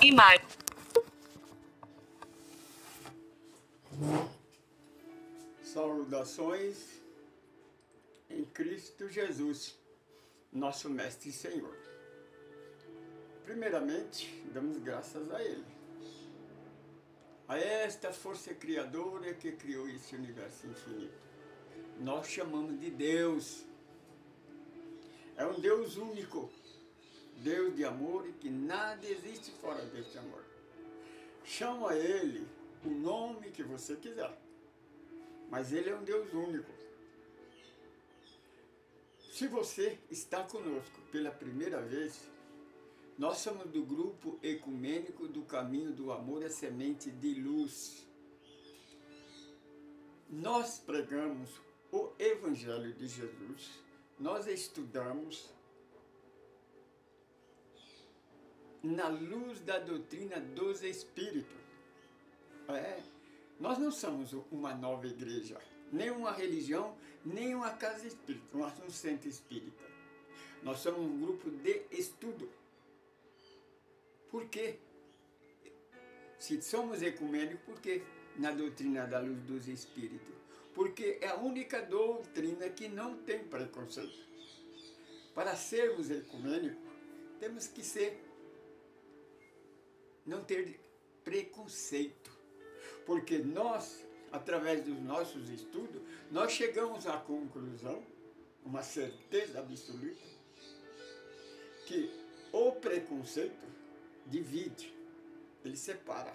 Imagem. Saudações em Cristo Jesus, nosso Mestre e Senhor. Primeiramente, damos graças a Ele, a esta força criadora que criou esse universo infinito. Nós chamamos de Deus. É um Deus único, Deus de amor, e que nada existe fora deste amor. Chama a Ele o nome que você quiser, mas Ele é um Deus único. Se você está conosco pela primeira vez, nós somos do grupo ecumênico do Caminho do Amor, a Semente de Luz. Nós pregamos o Evangelho de Jesus, nós estudamos na luz da doutrina dos Espíritos. Nós não somos uma nova igreja, nem uma religião, nem uma casa espírita, nós somos um centro espírita. Nós somos um grupo de estudo. Por quê? Se somos ecumênicos, por quê? Na doutrina da luz dos Espíritos. Porque é a única doutrina que não tem preconceito. Para sermos ecumênicos, temos que não ter preconceito. Porque nós, através dos nossos estudos, nós chegamos à conclusão, uma certeza absoluta, que o preconceito divide, ele separa.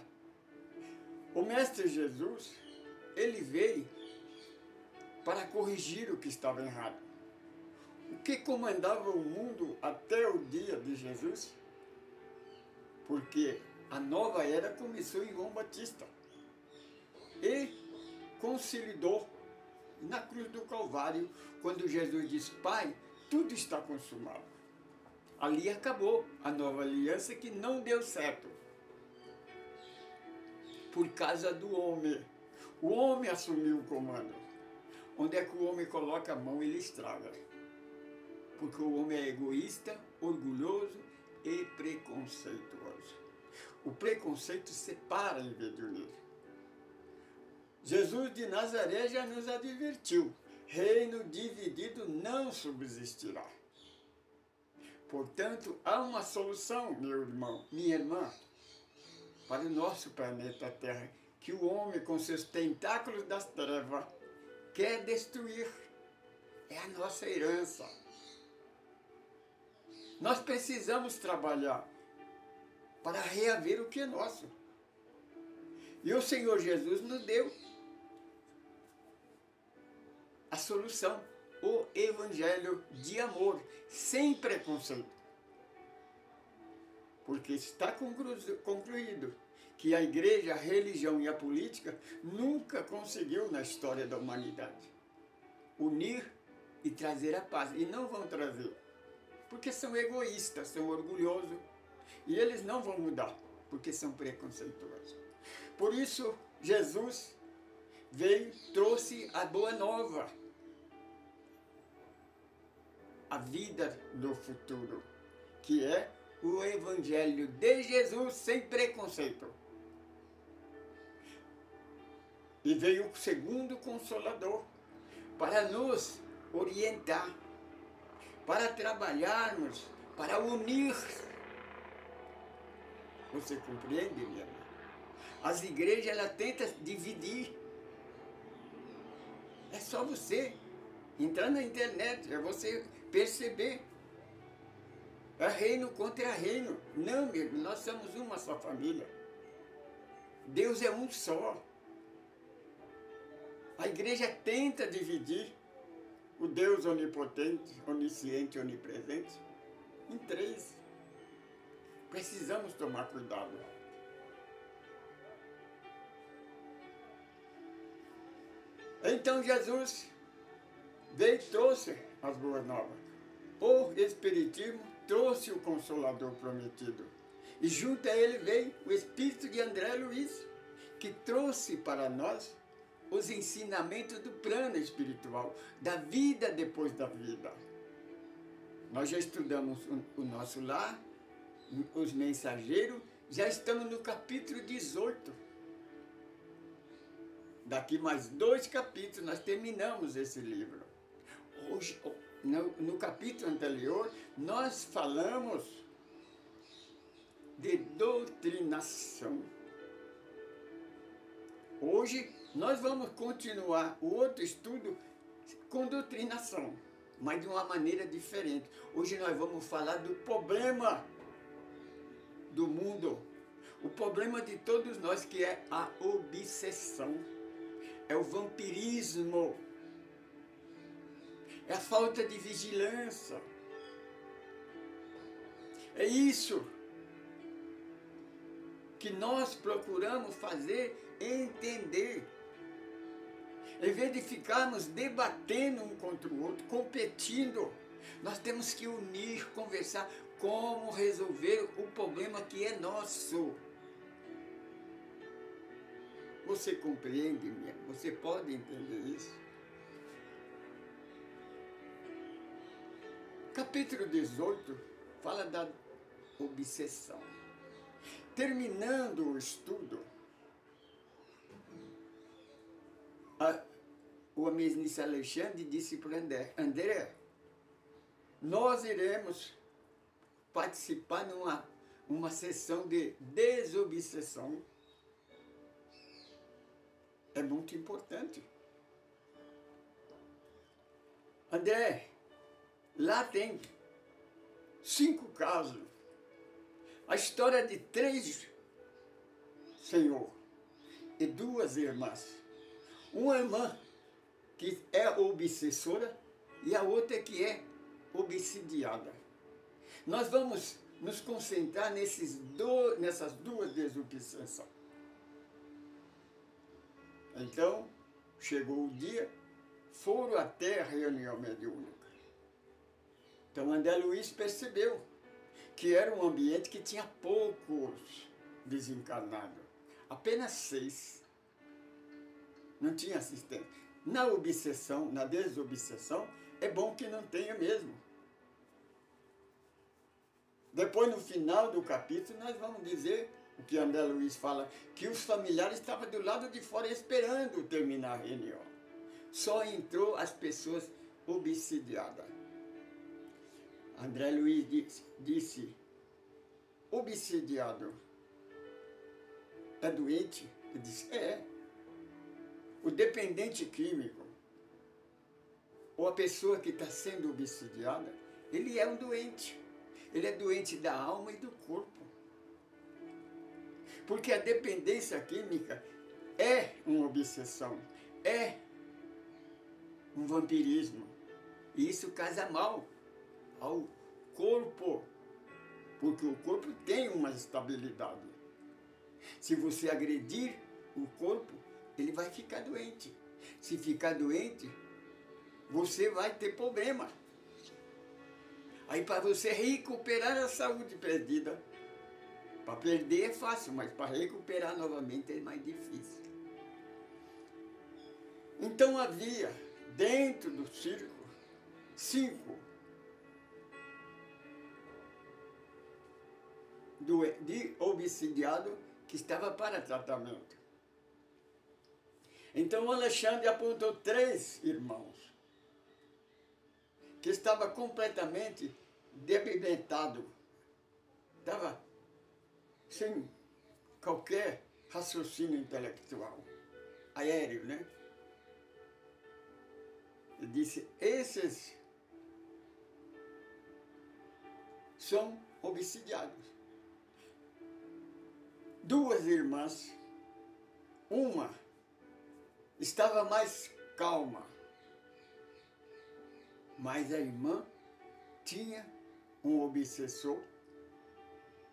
O Mestre Jesus, ele veio para corrigir o que estava errado. O que comandava o mundo até o dia de Jesus? Porque a nova era começou em João Batista e consolidou na cruz do Calvário, quando Jesus disse: Pai, tudo está consumado. Ali acabou a nova aliança que não deu certo. Por causa do homem. O homem assumiu o comando. Onde é que o homem coloca a mão, ele estraga. Porque o homem é egoísta, orgulhoso e preconceituoso. O preconceito separa em vez de unir. Jesus de Nazaré já nos advertiu: reino dividido não subsistirá. Portanto, há uma solução, meu irmão, minha irmã, para o nosso planeta Terra, que o homem, com seus tentáculos das trevas, quer destruir. É a nossa herança. Nós precisamos trabalhar para reaver o que é nosso. E o Senhor Jesus nos deu a solução. O Evangelho de amor, sem preconceito. Porque está concluído que a igreja, a religião e a política nunca conseguiu na história da humanidade unir e trazer a paz. E não vão trazer, porque são egoístas, são orgulhosos. E eles não vão mudar, porque são preconceituosos. Por isso, Jesus veio, trouxe a boa nova. A vida do futuro, que é o Evangelho de Jesus sem preconceito. E veio o segundo Consolador para nos orientar, para trabalharmos, para unir. Você compreende, minha irmã? As igrejas, elas tentam dividir. É só você entrar na internet, é você perceber. É reino contra reino. Não, meu irmão, nós somos uma só família. Deus é um só. A igreja tenta dividir o Deus onipotente, onisciente e onipresente em três. Precisamos tomar cuidado. Então Jesus veio e trouxe as boas novas. O Espiritismo trouxe o Consolador prometido. E junto a ele veio o Espírito de André Luiz, que trouxe para nós os ensinamentos do plano espiritual, da vida depois da vida. Nós já estudamos o nosso lar, os mensageiros Já estamos no capítulo 18. Daqui mais 2 capítulos nós terminamos esse livro. Hoje, no capítulo anterior, nós falamos de doutrinação. Hoje nós vamos continuar o outro estudo com doutrinação, mas de uma maneira diferente. Hoje nós vamos falar do problema do mundo, o problema de todos nós, que é a obsessão, é o vampirismo, é a falta de vigilância. É isso que nós procuramos fazer entender. Em vez de ficarmos debatendo um contra o outro, competindo, nós temos que unir, conversar como resolver o problema que é nosso. Você compreende mesmo? Você pode entender isso? Capítulo 18 fala da obsessão. Terminando o estudo, o ministro Alexandre disse para André, nós iremos participar numa sessão de desobsessão. É muito importante. André, lá tem 5 casos. A história de 3 senhor e 2 irmãs. Uma irmã que é obsessora e a outra que é obsidiada. Nós vamos nos concentrar nessas 2 desobsessões. Então, chegou o dia, foram até a reunião mediúnica. Então, André Luiz percebeu que era um ambiente que tinha poucos desencarnados, apenas 6. Não tinha assistente. Na obsessão, na desobsessão, é bom que não tenha mesmo. Depois, no final do capítulo, nós vamos dizer o que André Luiz fala, que os familiares estavam do lado de fora esperando terminar a reunião. Só entrou as pessoas obsidiadas. André Luiz disse, obsidiado é doente? Ele disse, é. O dependente químico, ou a pessoa que está sendo obsidiada, ele é um doente. Ele é doente da alma e do corpo. Porque a dependência química é uma obsessão, é um vampirismo. E isso casa mal ao corpo, porque o corpo tem uma estabilidade. Se você agredir o corpo, ele vai ficar doente. Se ficar doente, você vai ter problema. Aí para você recuperar a saúde perdida, para perder é fácil, mas para recuperar novamente é mais difícil. Então havia dentro do círculo 5 de obsidiado que estava para tratamento. Então o Alexandre apontou 3 irmãos que estava completamente debilitado, estava sem qualquer raciocínio intelectual, aéreo, né? Ele disse, esses são obsidiados. 2 irmãs, uma estava mais calma, mas a irmã tinha um obsessor,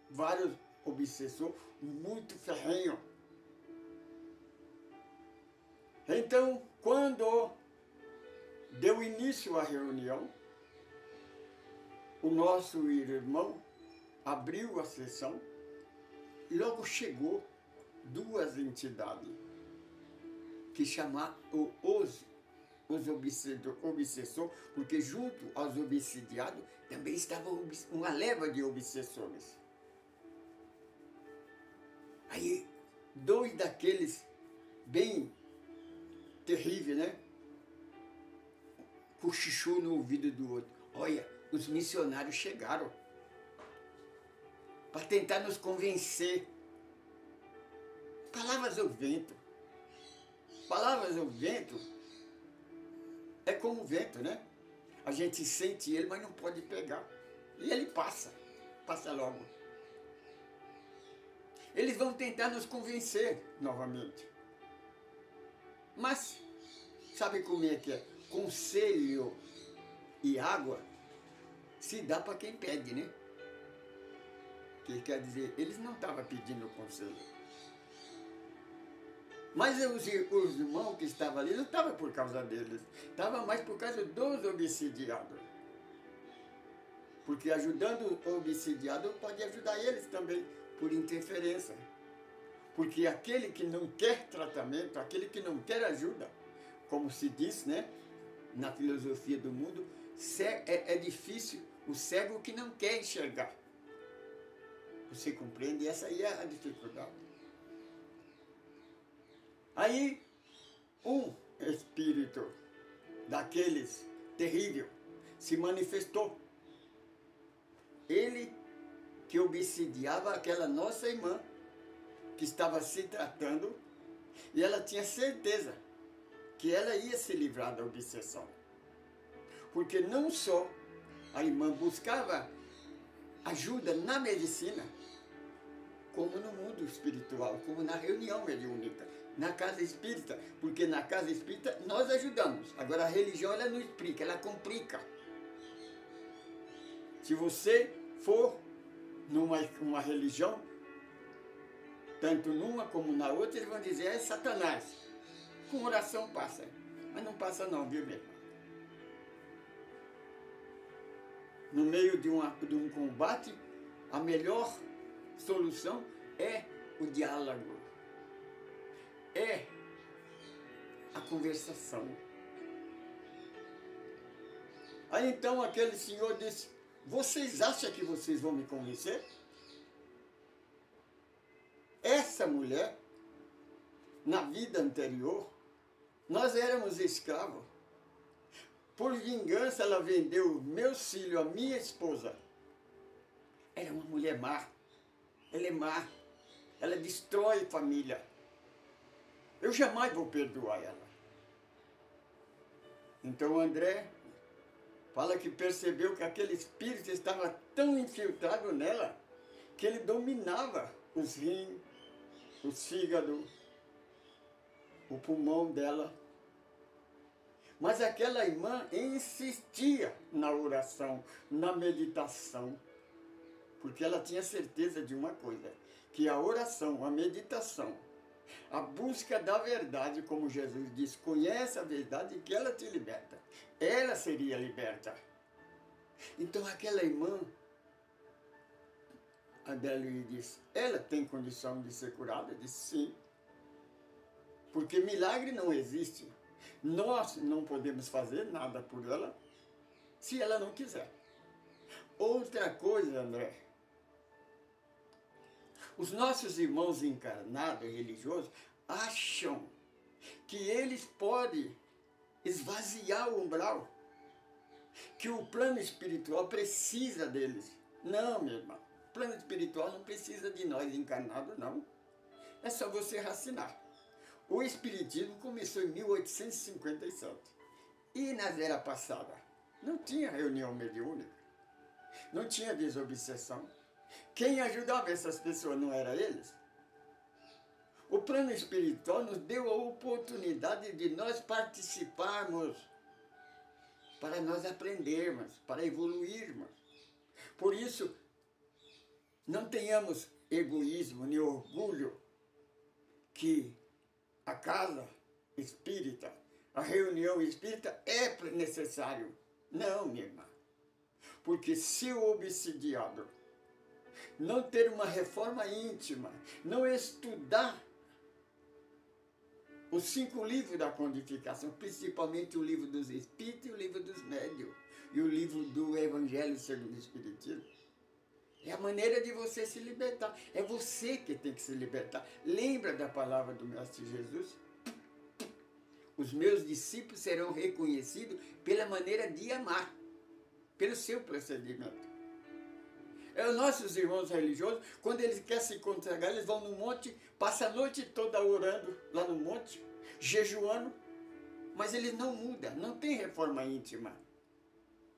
vários obsessor, muito ferrenho. Então, quando deu início à reunião, o nosso irmão abriu a sessão e logo chegou 2 entidades que chamaram os obsessores, porque junto aos obsidiados também estava uma leva de obsessores. Aí, dois daqueles bem terríveis, né? Cochichou no ouvido do outro. Olha, os missionários chegaram para tentar nos convencer. Palavras ao vento. Palavras ao vento é como o vento, né? A gente sente ele, mas não pode pegar. E ele passa logo. Eles vão tentar nos convencer novamente. Mas, sabe como é que é? Conselho e água se dá para quem pede, né? Que quer dizer, eles não estavam pedindo conselho. Mas os irmãos que estavam ali não estavam por causa deles. Estavam mais por causa dos obsidiados. Porque ajudando o obsidiado pode ajudar eles também, por interferência. Porque aquele que não quer tratamento, aquele que não quer ajuda, como se diz, né, na filosofia do mundo, é difícil o cego que não quer enxergar. Você compreende? Essa aí é a dificuldade. Aí, um espírito daqueles terrível se manifestou. Ele que obsidiava aquela nossa irmã, que estava se tratando, e ela tinha certeza que ela ia se livrar da obsessão. Porque não só a irmã buscava ajuda na medicina, como no mundo espiritual, como na reunião mediúnica, na casa espírita, porque na casa espírita nós ajudamos. Agora a religião ela não explica, ela complica. Se você for numa religião, tanto numa como na outra, eles vão dizer, é Satanás. Com oração passa, mas não passa não, viu mesmo? No meio de um combate, a melhor solução é o diálogo, é a conversação. Aí então aquele senhor disse, vocês acham que vocês vão me convencer? Essa mulher, na vida anterior, nós éramos escravos. Por vingança ela vendeu meu filho, a minha esposa. Ela é uma mulher má. Ela é má. Ela destrói família. Eu jamais vou perdoar ela. Então André fala que percebeu que aquele espírito estava tão infiltrado nela que ele dominava os rins, os fígados, o pulmão dela. Mas aquela irmã insistia na oração, na meditação, porque ela tinha certeza de uma coisa, que a oração, a meditação, a busca da verdade, como Jesus disse, conhece a verdade que ela te liberta. Ela seria liberta. Então aquela irmã, Adélia disse, ela tem condição de ser curada? Eu disse sim. Porque milagre não existe. Nós não podemos fazer nada por ela se ela não quiser. Outra coisa, André, os nossos irmãos encarnados e religiosos acham que eles podem esvaziar o umbral, que o plano espiritual precisa deles. Não, meu irmão, o plano espiritual não precisa de nós encarnados, não. É só você racinar. O Espiritismo começou em 1857. E na era passada não tinha reunião mediúnica, não tinha desobsessão. Quem ajudava essas pessoas não era eles? O plano espiritual nos deu a oportunidade de nós participarmos, para nós aprendermos, para evoluirmos. Por isso, não tenhamos egoísmo nem orgulho que a casa espírita, a reunião espírita é necessário. Não, minha irmã. Porque se o obsidiado não ter uma reforma íntima, não estudar os 5 livros da codificação, principalmente o livro dos Espíritos e o livro dos Médiuns, e o livro do Evangelho segundo o Espiritismo, É a maneira de você se libertar. É você que tem que se libertar. Lembra da palavra do Mestre Jesus? Os meus discípulos serão reconhecidos pela maneira de amar, pelo seu procedimento. É, os nossos irmãos religiosos, quando eles querem se consagrar, eles vão no monte, passam a noite toda orando lá no monte, jejuando, mas eles não mudam, não tem reforma íntima.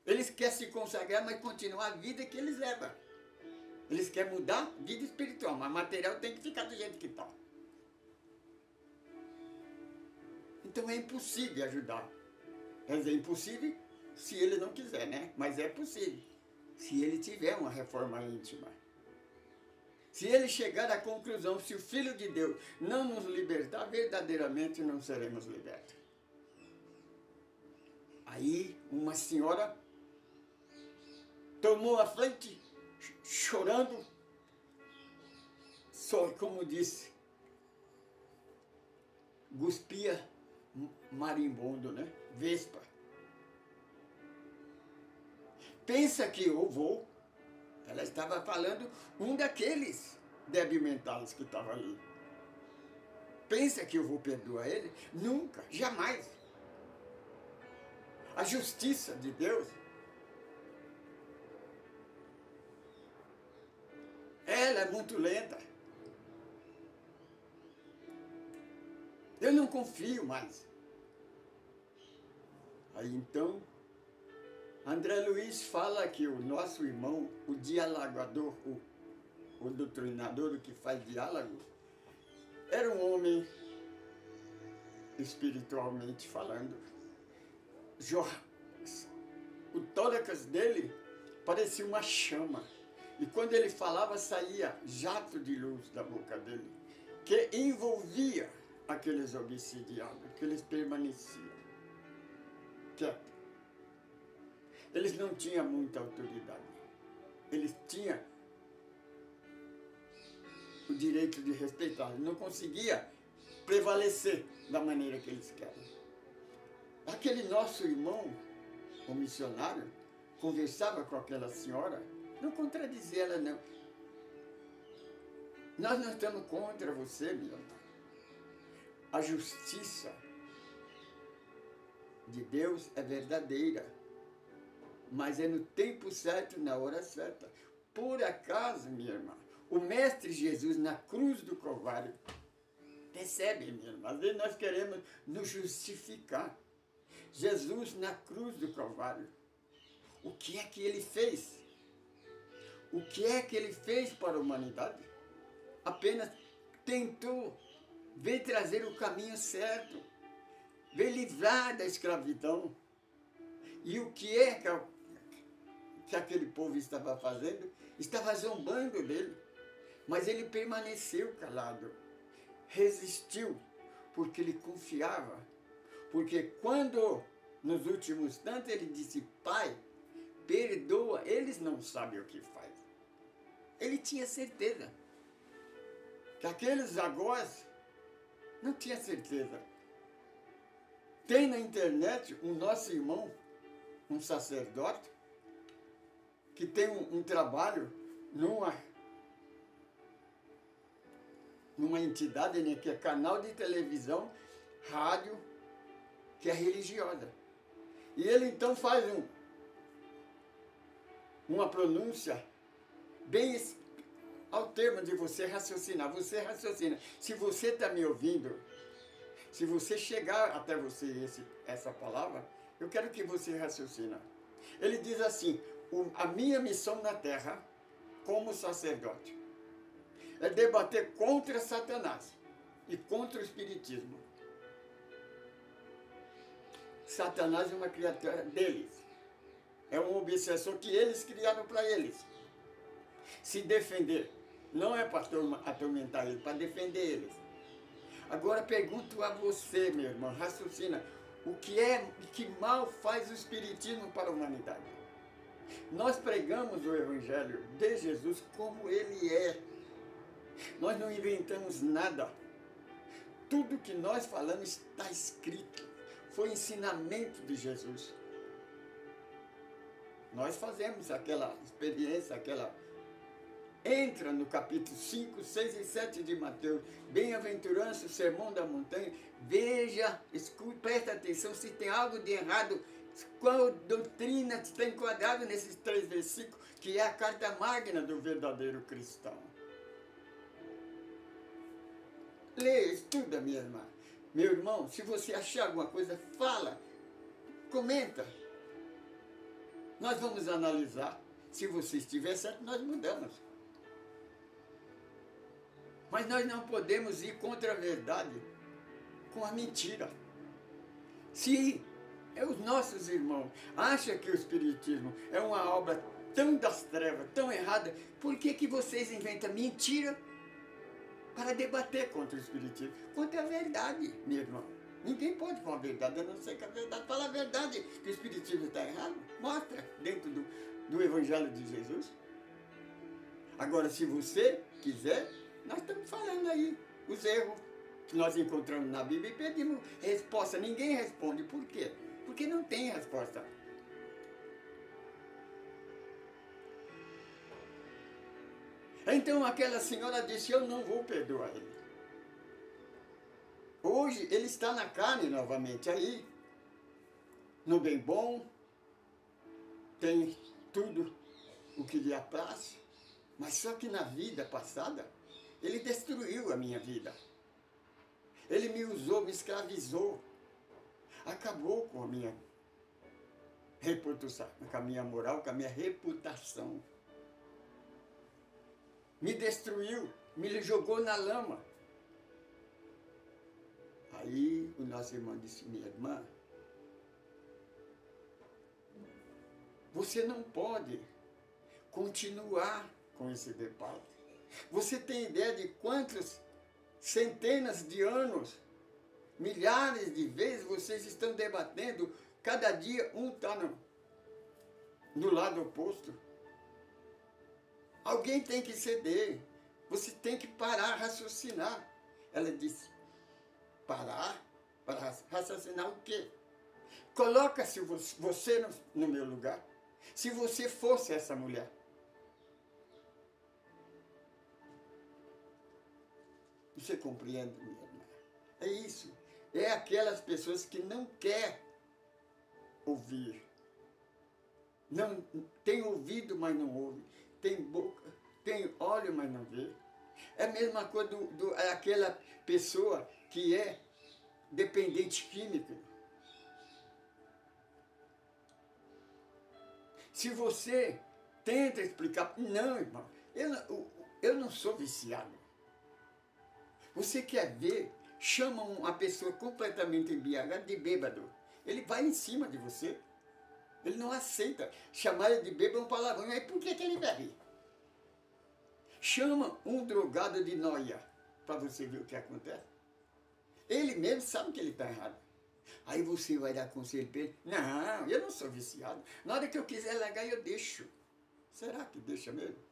Eles querem se consagrar, mas continuar a vida que eles levam. Eles querem mudar a vida espiritual, mas material tem que ficar do jeito que está. Então é impossível ajudar. Quer dizer, é impossível se ele não quiser, né? Mas é possível. Se ele tiver uma reforma íntima. Se ele chegar à conclusão, se o Filho de Deus não nos libertar, verdadeiramente não seremos libertos. Aí uma senhora tomou a frente, chorando, só como disse, guspia marimbondo, né? Vespa. Pensa que eu vou. Ela estava falando um daqueles débil mentais que estava ali. Pensa que eu vou perdoar ele? Nunca, jamais. A justiça de Deus, ela é muito lenta. Eu não confio mais. Aí então, André Luiz fala que o nosso irmão, o dialogador, o doutrinador, o que faz diálogo, era um homem, espiritualmente falando, o tórax dele parecia uma chama. E quando ele falava, saía jato de luz da boca dele, que envolvia aqueles obsidiados, que eles permaneciam quietos. Eles não tinham muita autoridade. Eles tinham o direito de respeitar. Ele não conseguia prevalecer da maneira que eles querem. Aquele nosso irmão, o missionário, conversava com aquela senhora, não contradizia ela, não. Nós não estamos contra você, meu irmão. A justiça de Deus é verdadeira, mas é no tempo certo, na hora certa. Por acaso, minha irmã, o Mestre Jesus na cruz do Calvário, percebe, minha irmã, às vezes nós queremos nos justificar. Jesus na cruz do Calvário, o que é que ele fez? O que é que ele fez para a humanidade? Apenas tentou, veio trazer o caminho certo, veio livrar da escravidão. E o que é que aquele povo estava fazendo? Estava zombando dele. Mas ele permaneceu calado, resistiu, porque ele confiava. Porque quando, nos últimos instantes, ele disse, Pai, perdoa, eles não sabem o que faz. Ele tinha certeza que aqueles zagós não tinha certeza. Tem na internet um nosso irmão, um sacerdote, que tem um trabalho numa entidade, né, que é canal de televisão, rádio, que é religiosa. E ele então faz uma pronúncia bem ao termo de você raciocinar. Você raciocina. Se você está me ouvindo, se você chegar até você essa palavra, eu quero que você raciocina. Ele diz assim, a minha missão na terra, como sacerdote, é debater contra Satanás e contra o espiritismo. Satanás é uma criatura deles. É um obsessor que eles criaram para eles. Se defender. Não é para atormentar eles, para defender eles. Agora pergunto a você, meu irmão, raciocina. Que mal faz o espiritismo para a humanidade? Nós pregamos o Evangelho de Jesus como ele é. Nós não inventamos nada. Tudo que nós falamos está escrito. Foi ensinamento de Jesus. Nós fazemos aquela experiência, entra no capítulo 5, 6 e 7 de Mateus, bem-aventurança, o sermão da montanha, veja, escute, presta atenção se tem algo de errado, qual doutrina está enquadrada nesses 3 versículos, que é a carta magna do verdadeiro cristão. Leia, estuda, minha irmã. Meu irmão, se você achar alguma coisa, fala, comenta. Nós vamos analisar. Se você estiver certo, nós mudamos. Mas nós não podemos ir contra a verdade com a mentira. Se os nossos irmãos acham que o Espiritismo é uma obra tão das trevas, tão errada, por que vocês inventam mentira para debater contra o Espiritismo? Contra a verdade, meu irmão. Ninguém pode com a verdade, a não ser que a verdade fala a verdade, que o Espiritismo está errado. Mostra dentro do Evangelho de Jesus. Agora, se você quiser, nós estamos falando aí os erros que nós encontramos na Bíblia e pedimos resposta. Ninguém responde. Por quê? Porque não tem resposta. Então aquela senhora disse, eu não vou perdoar ele. Hoje ele está na carne novamente aí, no bem bom, tem tudo o que lhe apraz, mas só que na vida passada, ele destruiu a minha vida. Ele me usou, me escravizou, acabou com a minha reputação, com a minha moral, com a minha reputação. Me destruiu, me jogou na lama. Aí o nosso irmão disse, minha irmã, você não pode continuar com esse debate. Você tem ideia de quantas centenas de anos, milhares de vezes vocês estão debatendo, cada dia um está no lado oposto. Alguém tem que ceder, você tem que parar, raciocinar. Ela disse, parar? Para raciocinar o quê? Coloca-se você no meu lugar. Se você fosse essa mulher. Você compreende, minha irmã? É isso. É aquelas pessoas que não querem ouvir. Não, tem ouvido, mas não ouve. Tem boca, tem olho, mas não vê. É a mesma coisa aquela pessoa que é dependente químico. Se você tenta explicar, não, irmão, eu não sou viciado. Você quer ver, chama uma pessoa completamente embriagada de bêbado. Ele vai em cima de você. Ele não aceita. Chamar ele de bêbado é um palavrão. Aí por que ele bebe? Chama um drogado de noia, para você ver o que acontece. Ele mesmo sabe que ele está errado. Aí você vai dar conselho para ele. Não, eu não sou viciado. Na hora que eu quiser largar, eu deixo. Será que deixa mesmo?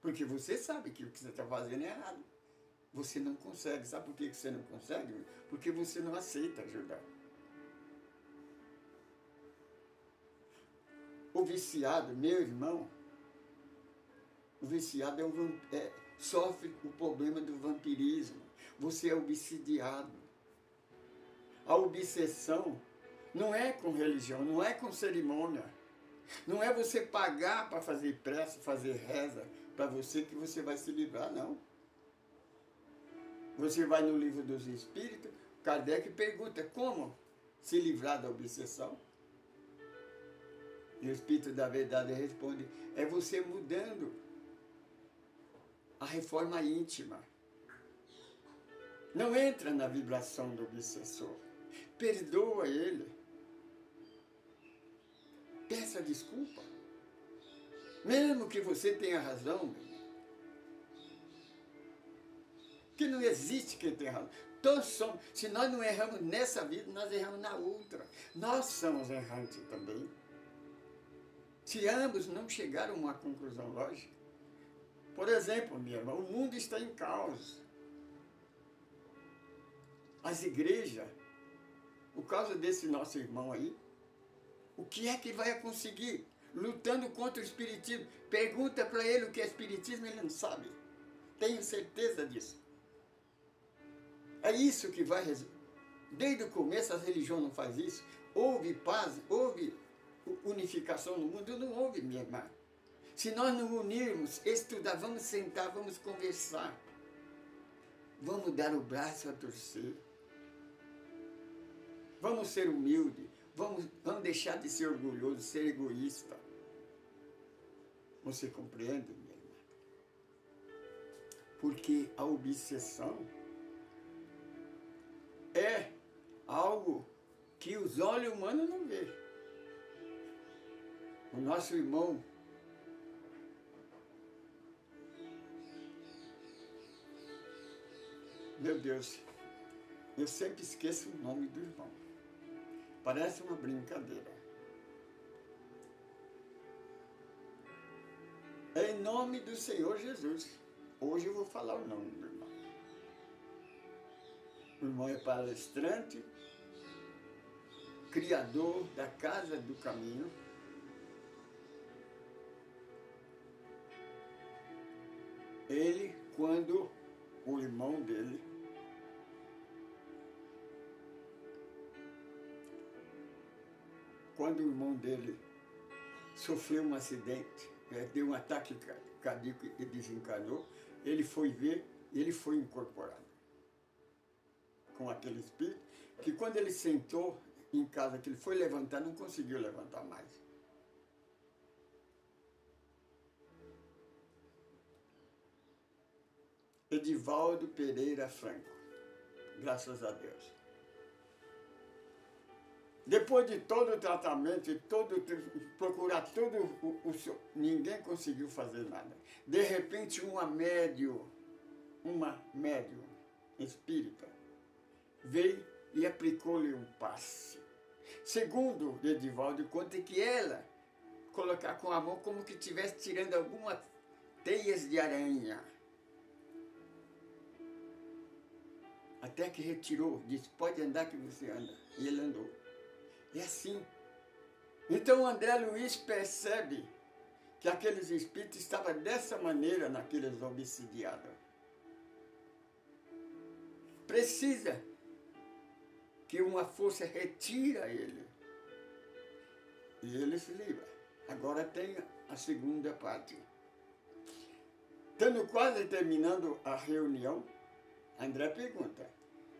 Porque você sabe que o que você está fazendo é errado. Você não consegue. Sabe por que você não consegue? Porque você não aceita ajudar. O viciado, meu irmão, o viciado sofre o problema do vampirismo. Você é obsidiado. A obsessão não é com religião, não é com cerimônia. Não é você pagar para fazer prece, fazer reza para você que você vai se livrar, não. Você vai no livro dos Espíritos, Kardec pergunta como se livrar da obsessão. E o Espírito da Verdade responde, é você mudando a reforma íntima. Não entra na vibração do obsessor. Perdoa ele. Peça desculpa. Mesmo que você tenha razão. Que não existe quem tenha razão. Todos somos. Se nós não erramos nessa vida, nós erramos na outra. Nós somos errantes também. Se ambos não chegaram a uma conclusão lógica. Por exemplo, minha irmã, o mundo está em caos. As igrejas, por causa desse nosso irmão aí, o que é que vai conseguir? lutando contra o espiritismo. Pergunta para ele o que é espiritismo, ele não sabe. Tenho certeza disso. É isso que vai resolver. Desde o começo as religiões não fazem isso. Houve paz, houve unificação no mundo, não houve, minha irmã. Se nós nos unirmos, estudar, vamos sentar, vamos conversar. Vamos dar o braço a torcer. Vamos ser humildes. Vamos deixar de ser orgulhoso, ser egoísta. Você compreende, minha irmã? Porque a obsessão é algo que os olhos humanos não vê. O nosso irmão meu Deus, eu sempre esqueço o nome do irmão. Parece uma brincadeira. É em nome do Senhor Jesus. Hoje eu vou falar o nome do irmão. O irmão é palestrante, criador da Casa do Caminho. Ele, quando o irmão dele sofreu um acidente, deu um ataque cardíaco e desencanou, ele foi ver e ele foi incorporado com aquele espírito, que quando ele sentou em casa, que ele foi levantar, não conseguiu levantar mais. Edivaldo Pereira Franco, graças a Deus. Depois de todo o tratamento e procurar todo o seu, ninguém conseguiu fazer nada. De repente uma médium espírita, veio e aplicou-lhe um passe. Segundo Edivaldo, conta que ela colocar com a mão como que estivesse tirando algumas teias de aranha. Até que retirou, disse, pode andar que você anda. E ele andou. É assim. Então André Luiz percebe que aqueles espíritos estavam dessa maneira naqueles obsidiados. Precisa que uma força retira ele. E ele se livra. Agora tem a segunda parte. Estando quase terminando a reunião, André pergunta,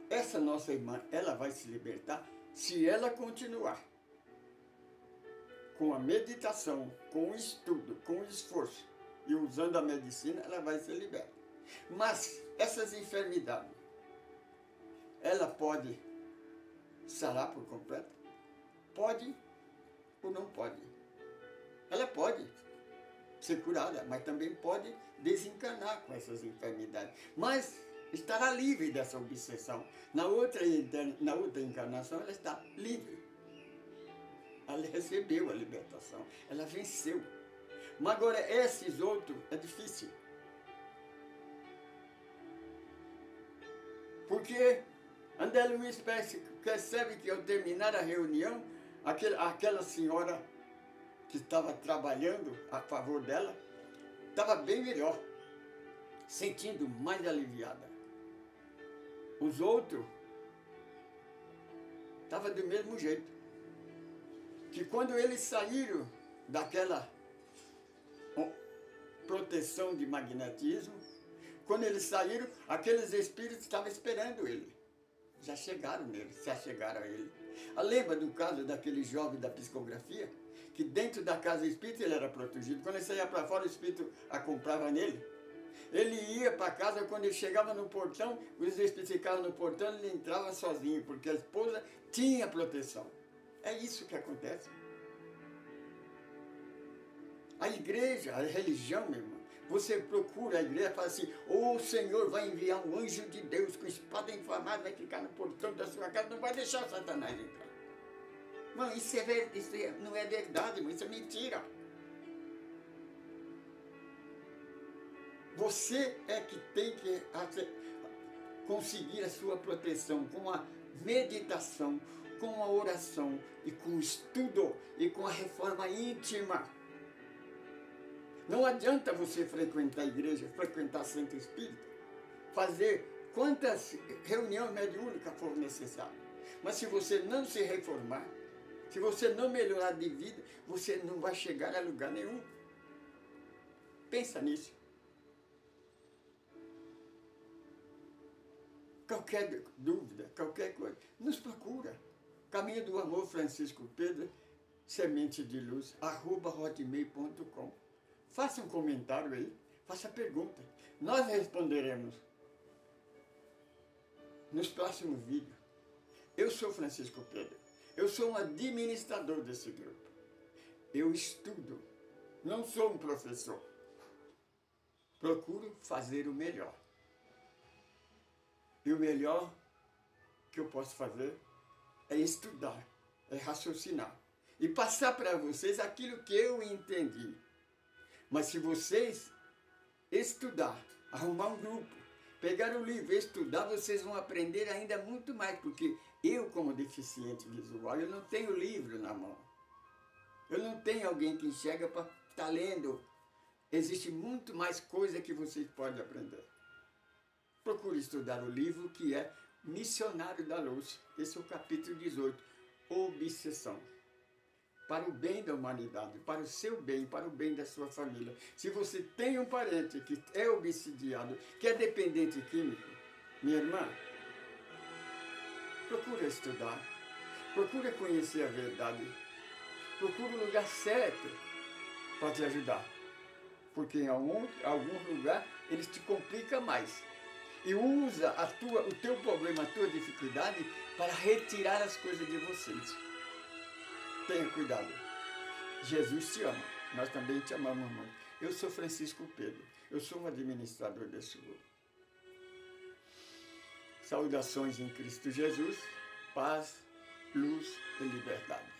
essa nossa irmã, ela vai se libertar? Se ela continuar com a meditação, com o estudo, com o esforço e usando a medicina, ela vai ser liberta. Mas essas enfermidades, ela pode sarar por completo? Pode ou não pode? Ela pode ser curada, mas também pode desencarnar com essas enfermidades. Mas estará livre dessa obsessão. Na outra encarnação, ela está livre. Ela recebeu a libertação. Ela venceu. Mas agora, esses outros, é difícil. Porque André Luiz percebe que ao terminar a reunião, aquela senhora que estava trabalhando a favor dela, estava bem melhor, sentindo mais aliviada. Os outros estavam do mesmo jeito. Que quando eles saíram daquela proteção de magnetismo, quando eles saíram, aqueles espíritos estavam esperando ele. Já chegaram nele, se achegaram a ele. Lembra do caso daquele jovem da psicografia? Que dentro da casa espírita ele era protegido. Quando ele saía para fora, o espírito acompanhava nele. Ele ia para casa, quando ele chegava no portão, os espíritos ficavam no portão, ele entrava sozinho, porque a esposa tinha proteção. É isso que acontece. A igreja, a religião, meu irmão, você procura a igreja e fala assim, o Senhor vai enviar um anjo de Deus com espada inflamada, vai ficar no portão da sua casa, não vai deixar Satanás entrar. Mano, isso não é verdade, irmão, isso é mentira. Você é que tem que conseguir a sua proteção com a meditação, com a oração e com o estudo e com a reforma íntima. Não adianta você frequentar a igreja, frequentar centro espírita, fazer quantas reuniões mediúnicas for necessário. Mas se você não se reformar, se você não melhorar de vida, você não vai chegar a lugar nenhum. Pensa nisso. Qualquer dúvida, qualquer coisa, nos procura. Caminho do Amor, Francisco Pedro, semente de luz, @hotmail.com. Faça um comentário aí, faça pergunta. Nós responderemos nos próximos vídeos. Eu sou Francisco Pedro. Eu sou um administrador desse grupo. Eu estudo. Não sou um professor. Procuro fazer o melhor. E o melhor que eu posso fazer é estudar, é raciocinar. E passar para vocês aquilo que eu entendi. Mas se vocês estudar, arrumar um grupo, pegar o livro e estudar, vocês vão aprender ainda muito mais, porque eu, como deficiente visual, eu não tenho livro na mão. Eu não tenho alguém que enxerga para estar lendo. Existe muito mais coisa que vocês podem aprender. Procure estudar o livro que é Missionário da Luz. Esse é o capítulo 18, Obsessão. Para o bem da humanidade, para o seu bem, para o bem da sua família. Se você tem um parente que é obsidiado, que é dependente químico, minha irmã, procura estudar, procura conhecer a verdade, procura o lugar certo para te ajudar. Porque em algum lugar eles te complicam mais. E usa o teu problema, a tua dificuldade para retirar as coisas de vocês. Tenha cuidado. Jesus te ama. Nós também te amamos muito. Eu sou Francisco Pedro. Eu sou um administrador desse grupo. Saudações em Cristo Jesus. Paz, luz e liberdade.